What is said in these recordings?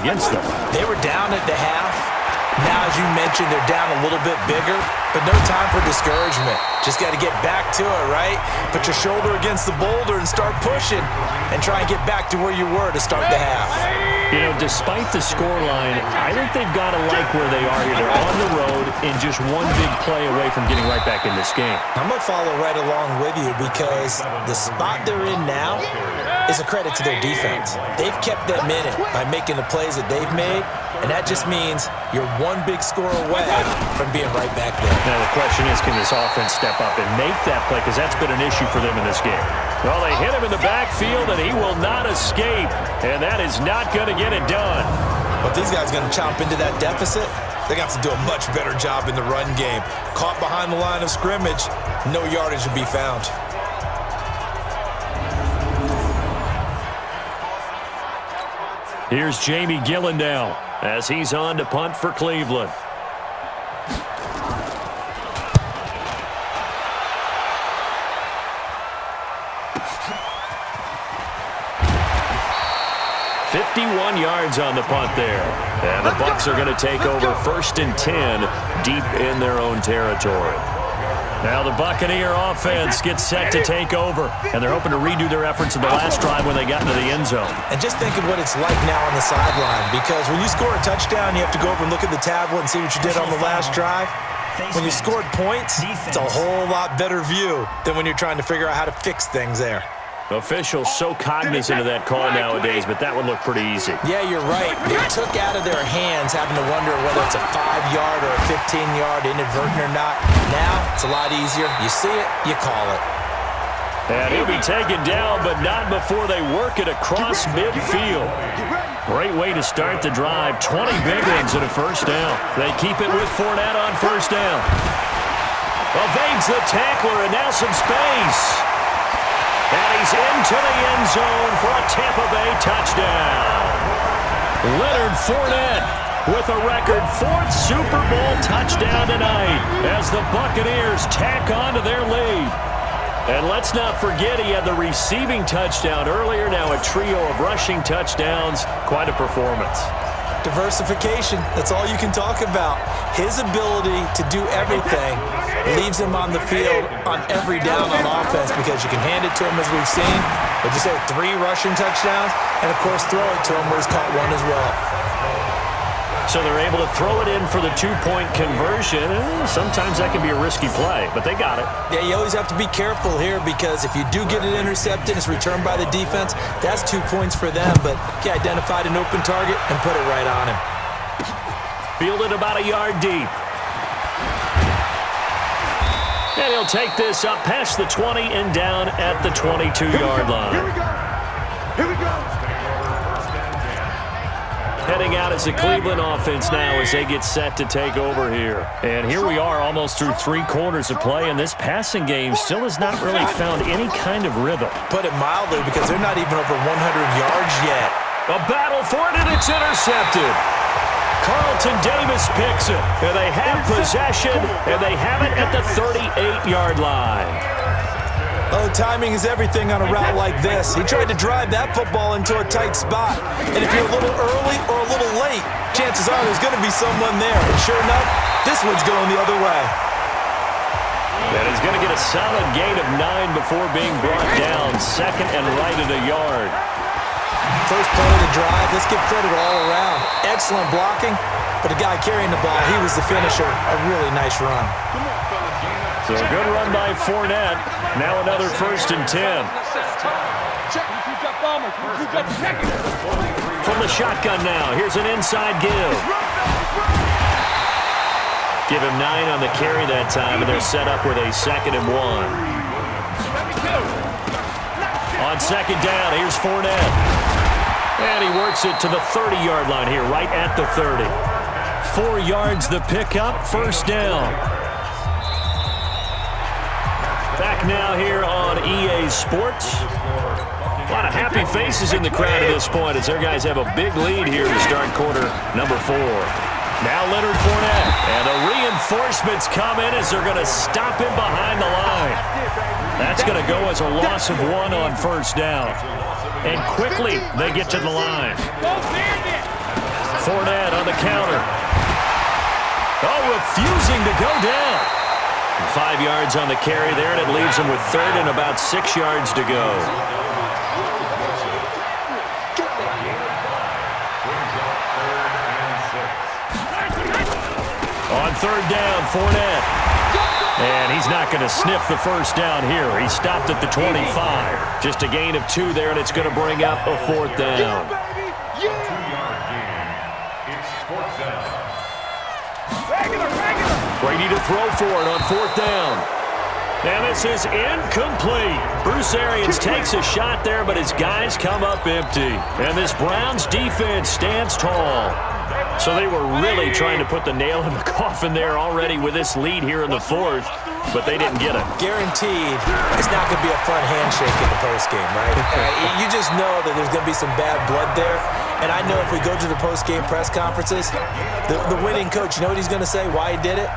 against them. They were down at the half. Now, as you mentioned, they're down a little bit bigger, but no time for discouragement. Just got to get back to it, right? Put your shoulder against the boulder and start pushing and try and get back to where you were to start the half. You know, despite the scoreline, I think they've got to like where they are here. They're on the road and just one big play away from getting right back in this game. I'm going to follow right along with you because the spot they're in now is a credit to their defense. They've kept them in it by making the plays that they've made, and that just means you're one big score away from being right back there. Now the question is, can this offense step up and make that play? Because that's been an issue for them in this game. Well, they hit him in the backfield, and he will not escape. And that is not going to get it done. But these guys are going to chomp into that deficit. They're going to have to do a much better job in the run game. Caught behind the line of scrimmage, no yardage will be found. Here's Jamie Gillen now as he's on to punt for Cleveland. "51 yards on the punt there. And the Bucs are going to take over 1st and 10 deep in their own territory. Now the Buccaneer offense gets set to take over, and they're hoping to redo their efforts in the last drive when they got into the end zone. And just think of what it's like now on the sideline, because when you score a touchdown, you have to go over and look at the tablet and see what you did on the last drive. When you scored points, it's a whole lot better view than when you're trying to figure out how to fix things there. Officials so cognizant of that call nowadays, but that would look pretty easy. Yeah, you're right. They took out of their hands having to wonder whether it's a 5-yard or a 15-yard inadvertent or not. Now, it's a lot easier. You see it, you call it. And he'll be taken down, but not before they work it across midfield. Great way to start the drive. 20 big ones and a first down. They keep it with Fournette on first down. Evades the tackler, and now some space. And he's into the end zone for a Tampa Bay touchdown. Leonard Fournette with a record 4th Super Bowl touchdown tonight as the Buccaneers tack on to their lead. And let's not forget he had the receiving touchdown earlier, now a trio of rushing touchdowns. Quite a performance. Diversification, that's all you can talk about. His ability to do everything leaves him on the field on every down on offense because you can hand it to him as we've seen. But you say 3 rushing touchdowns, and of course throw it to him where he's caught 1 as well. So they're able to throw it in for the 2-point conversion. Sometimes that can be a risky play, but they got it. Yeah, you always have to be careful here because if you do get it intercepted, it's returned by the defense, that's 2 points for them. But he identified an open target and put it right on him. Fielded about a yard deep. And he'll take this up past the 20 and down at the 22-yard line. Here we go. Heading out as the Cleveland offense now as they get set to take over here. And here we are almost through 3 quarters of play, and this passing game still has not really found any kind of rhythm. Put it mildly, because they're not even over 100 yards yet. A battle for it, and it's intercepted. Carlton Davis picks it, and they have possession, and they have it at the 38-yard line. Oh, timing is everything on a route like this. He tried to drive that football into a tight spot. And if you're a little early or a little late, chances are there's going to be someone there. And sure enough, this one's going the other way. And he's going to get a solid gain of 9 before being brought down. 2nd and right at a yard. First play of the drive, let's give credit all around. Excellent blocking, but the guy carrying the ball, he was the finisher. A really nice run. So a good run by Fournette. Now another 1st and 10. From the shotgun now, here's an inside give. Give him 9 on the carry that time, and they're set up with a 2nd and 1. On 2nd down, here's Fournette. And he works it to the 30-yard line here, right at the 30. 4 yards the pickup, 1st down. Back now here on EA Sports. A lot of happy faces in the crowd at this point as their guys have a big lead here to start quarter number 4. Now Leonard Fournette. And the reinforcements come in as they're going to stop him behind the line. That's going to go as a loss of 1 on 1st down. And quickly they get to the line. Fournette on the counter. Oh, refusing to go down. 5 yards on the carry there, and it leaves him with third and about 6 yards to go. On third down, Fournette. And he's not going to sniff the first down here. He stopped at the 25. Just a gain of 2 there, and it's going to bring up a 4th down. Brady to throw for it on 4th down. And this is incomplete. Bruce Arians takes a shot there, but his guys come up empty. And this Browns defense stands tall. So they were really trying to put the nail in the coffin there already with this lead here in the 4th, but they didn't get it. Guaranteed it's not going to be a fun handshake in the postgame, right? You just know that there's going to be some bad blood there. And I know if we go to the postgame press conferences, the winning coach, you know what he's going to say, why he did it?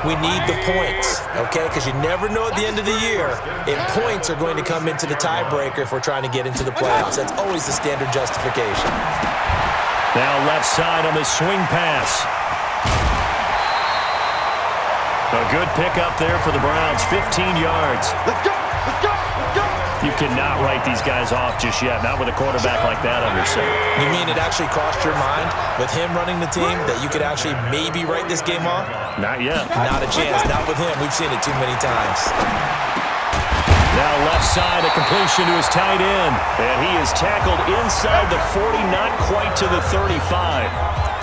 We need the points, okay? Because you never know at the end of the year if points are going to come into the tiebreaker if we're trying to get into the playoffs. That's always the standard justification. Now left side on the swing pass. A good pickup there for the Browns, 15 yards. Let's go! Let's go! Let's go! You cannot write these guys off just yet, not with a quarterback like that under center. You mean it actually crossed your mind with him running the team that you could actually maybe write this game off? Not yet. Not a chance. Not with him. We've seen it too many times. Now left side, a completion to his tight end. And he is tackled inside the 40, not quite to the 35.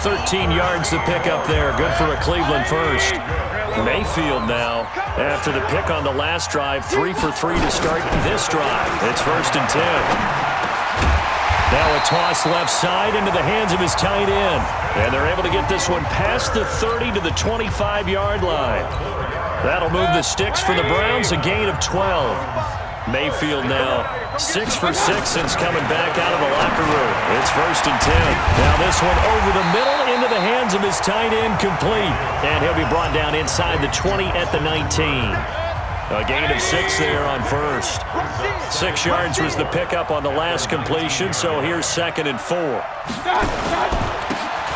13 yards to pick up there. Good for a Cleveland first. Mayfield now, after the pick on the last drive, 3 for 3 to start this drive. It's 1st and 10. Now a toss left side into the hands of his tight end. And they're able to get this one past the 30 to the 25-yard line. That'll move the sticks for the Browns, a gain of 12. Mayfield now 6 for 6 since coming back out of the locker room. It's 1st and 10. Now this one over the middle into the hands of his tight end, complete. And he'll be brought down inside the 20 at the 19. A gain of 6 there on first. 6 yards was the pickup on the last completion, so here's 2nd and 4.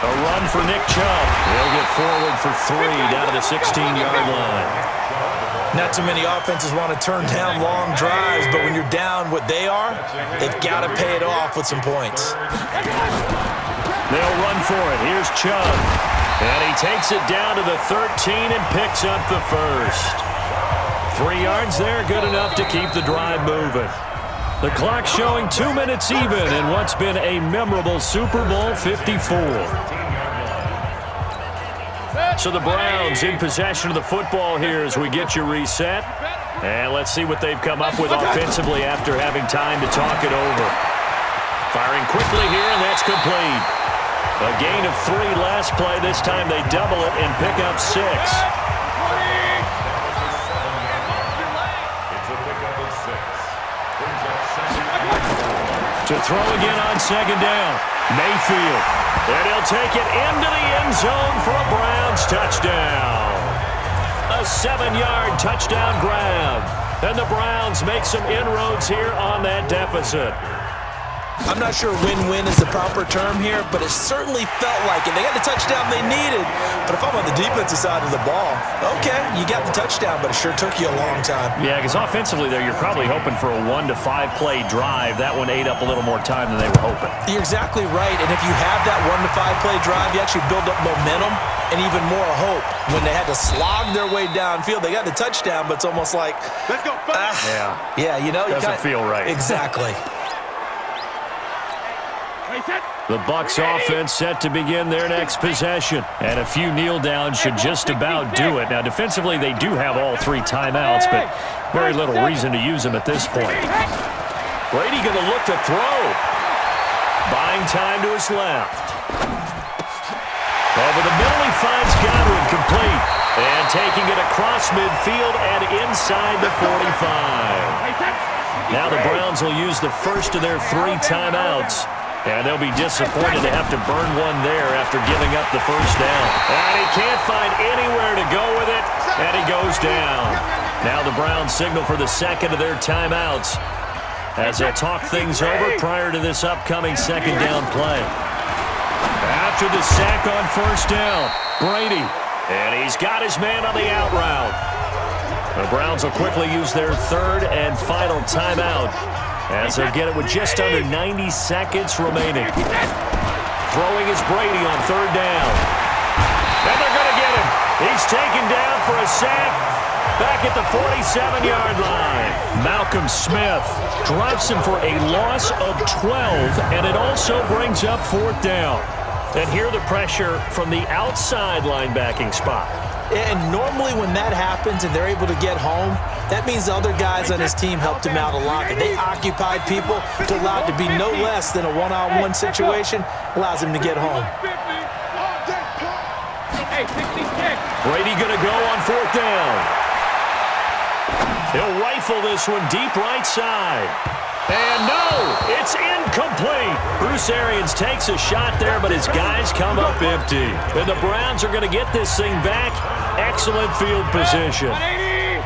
A run for Nick Chubb. He'll get forward for 3 down to the 16-yard line. Not too many offenses want to turn down long drives, but when you're down what they are, they've got to pay it off with some points. They'll run for it. Here's Chubb. And he takes it down to the 13 and picks up the first. 3 yards there, good enough to keep the drive moving. The clock showing 2 minutes even in what's been a memorable Super Bowl 54. So the Browns in possession of the football here as we get you reset. And let's see what they've come up with offensively after having time to talk it over. Firing quickly here, and that's complete. A gain of 3 last play. This time they double it and pick up 6. To throw again on 2nd down. Mayfield. And he'll take it into the end zone for a Browns touchdown. A 7-yard touchdown grab. And the Browns make some inroads here on that deficit. I'm not sure win-win is the proper term here, but it certainly felt like it. They got the touchdown they needed, but if I'm on the defensive side of the ball, okay, you got the touchdown, but it sure took you a long time. Yeah, because offensively there, you're probably hoping for a 1 to 5 play drive. That one ate up a little more time than they were hoping. You're exactly right, and if you have that 1 to 5 play drive, you actually build up momentum and even more hope. When they had to slog their way downfield, they got the touchdown, but it's almost like, Let's go, yeah, you know, doesn't feel right. Exactly. The Bucs offense set to begin their next possession. And a few kneel downs should just about do it. Now, defensively, they do have all 3 timeouts, but very little reason to use them at this point. Brady going to look to throw. Buying time to his left. Over the middle, he finds Godwin, complete. And taking it across midfield and inside the 45. Now the Browns will use the first of their 3 timeouts. And they'll be disappointed to have to burn one there after giving up the first down. And he can't find anywhere to go with it, and he goes down. Now the Browns signal for the 2nd of their timeouts as they'll talk things over prior to this upcoming 2nd down play. At after the sack on first down. Brady. And he's got his man on the out route. The Browns will quickly use their third and final timeout as they'll get it with just under 90 seconds remaining. Throwing is Brady on third down. And they're going to get him. He's taken down for a sack back at the 47-yard line. Malcolm Smith drops him for a loss of 12, and it also brings up fourth down. And here the pressure from the outside linebacking spot. And normally when that happens and they're able to get home, that means the other guys on his team helped him out a lot. That they occupied people to allow it to be no less than a one-on-one situation, allows him to get home. Brady going to go on fourth down. He'll rifle this one deep right side. And no, it's incomplete. Bruce Arians takes a shot there, but his guys come up empty. And the Browns are going to get this thing back. Excellent field position.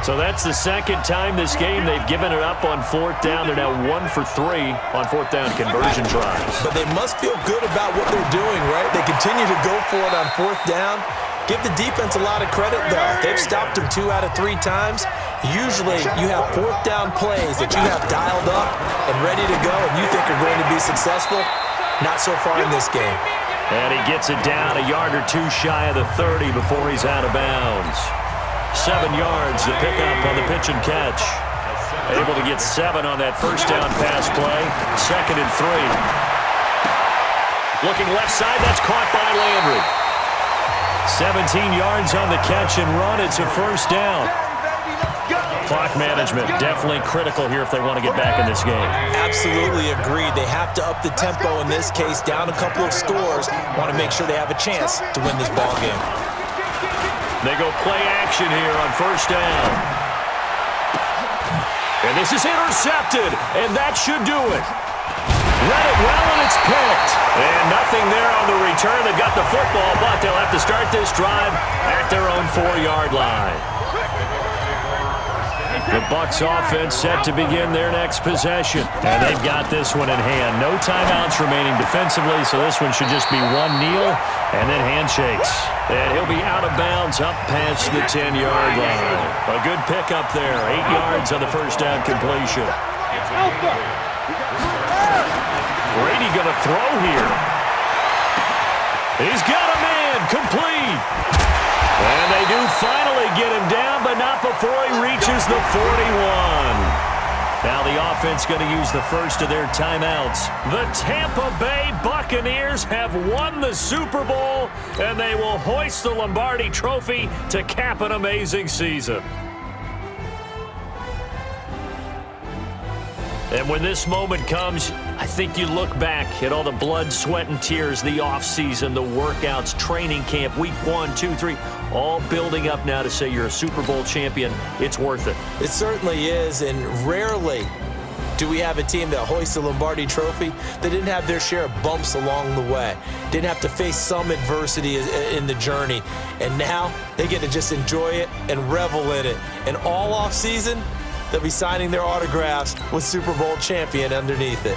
So that's the second time this game they've given it up on fourth down. They're now 1 for 3 on fourth down conversion tries. But they must feel good about what they're doing, right? They continue to go for it on fourth down. Give the defense a lot of credit, though. They've stopped them 2 out of 3 times. Usually you have fourth down plays that you have dialed up and ready to go and you think are going to be successful. Not so far in this game. And he gets it down a yard or 2 shy of the 30 before he's out of bounds. 7 yards to pick up on the pitch and catch. Able to get 7 on that first down pass play. 2nd and 3. Looking left side, that's caught by Landry. 17 yards on the catch and run. It's a first down. Clock management definitely critical here if they want to get back in this game. Absolutely agreed. They have to up the tempo in this case, down a couple of scores. Want to make sure they have a chance to win this ball game. They go play action here on first down. And this is intercepted, and that should do it. Read it well, and it's picked. And nothing there on the return. They got the football, but they'll have to start this drive at their own 4-yard line. The Bucs offense set to begin their next possession. And they've got this one in hand. No timeouts remaining defensively, so this one should just be one kneel and then handshakes. And he'll be out of bounds up past the 10-yard line. A good pickup there. 8 yards on the first down completion. Brady going to throw here. He's got a man. Complete. And they do finally get him down, but not before he reaches the 41. Now the offense going to use the first of their timeouts. The Tampa Bay Buccaneers have won the Super Bowl, and they will hoist the Lombardi Trophy to cap an amazing season. And when this moment comes, I think you look back at all the blood, sweat, and tears, the offseason, the workouts, training camp, week 1, 2, 3, all building up now to say you're a Super Bowl champion. It's worth it. It certainly is, and rarely do we have a team that hoists the Lombardi Trophy that didn't have their share of bumps along the way, didn't have to face some adversity in the journey, and now they get to just enjoy it and revel in it. And all offseason, they'll be signing their autographs with Super Bowl champion underneath it.